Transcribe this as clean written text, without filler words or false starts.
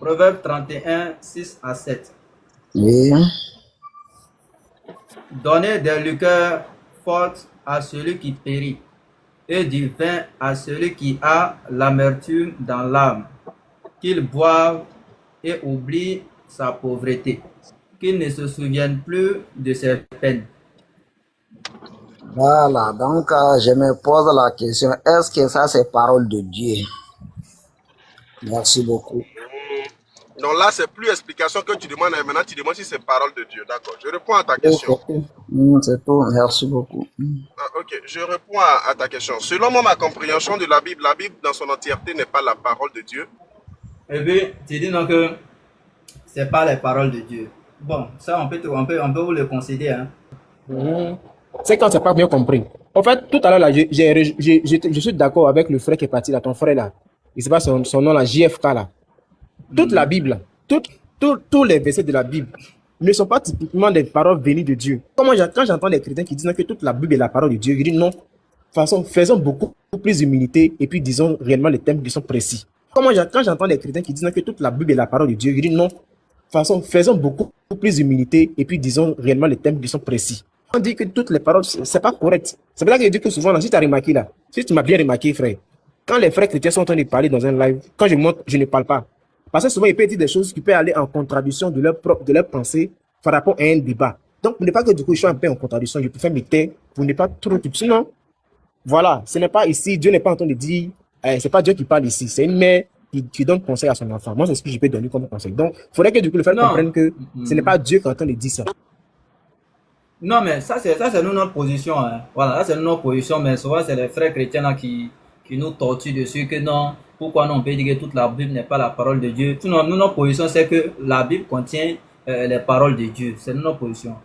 Proverbe 31, 6 à 7. Oui. Donnez des liqueurs fortes à celui qui périt, et du vin à celui qui a l'amertume dans l'âme, qu'il boive et oublie sa pauvreté, qu'il ne se souvienne plus de ses peines. Voilà, donc je me pose la question, est-ce que ça c'est parole de Dieu? Merci beaucoup. Donc là, c'est plus explication que tu demandes, et maintenant tu demandes si c'est parole de Dieu. D'accord. Je réponds à ta Oui, question. c'est tout. C'est tout, merci beaucoup. Ok, je réponds à ta question. Selon moi, ma compréhension de la Bible dans son entièreté n'est pas la parole de Dieu. Et puis, tu dis donc que c'est pas les paroles de Dieu. Bon, ça, on peut vous le concéder, hein. C'est quand c'est pas bien compris. En fait, tout à l'heure, là, je suis d'accord avec le frère qui est parti là, ton frère là. Il sait pas son nom là, JFK là. Toute la Bible, tous les versets de la Bible ne sont pas typiquement des paroles venues de Dieu. Quand j'entends les chrétiens qui disent que toute la Bible est la parole de Dieu, je dis non. De toute façon, faisons beaucoup plus d'humilité et puis disons réellement les thèmes qui sont précis. Quand j'entends les chrétiens qui disent que toute la Bible est la parole de Dieu, je dis non. De toute façon, faisons beaucoup plus d'humilité et puis disons réellement les thèmes qui sont précis. On dit que toutes les paroles, c'est pas correct. C'est pour ça que je dis que souvent, là, si tu as remarqué là, si tu m'as bien remarqué, frère, quand les frères chrétiens sont en train de parler dans un live, quand je monte, je ne parle pas. Parce que souvent, ils peuvent dire des choses qui peuvent aller en contradiction de leur pensée par rapport à un débat. Donc, pour ne pas que du coup, je sois un peu en contradiction, je préfère me taire pour ne pas trop tout. Sinon, voilà, ce n'est pas ici, Dieu n'est pas en train de dire, c'est pas Dieu qui parle ici, c'est une mère qui donne conseil à son enfant. Moi, c'est ce que je peux donner comme conseil. Donc, il faudrait que du coup, le frère Non. comprenne que ce n'est pas Dieu qui est en train de dire ça. Non, mais ça, c'est notre position, hein. Voilà, ça, c'est notre position, mais souvent, c'est les frères chrétiens là, qui nous torturent dessus, que non, pourquoi non, on peut dire que toute la Bible n'est pas la parole de Dieu. Sinon, notre position, c'est que la Bible contient les paroles de Dieu. C'est notre position.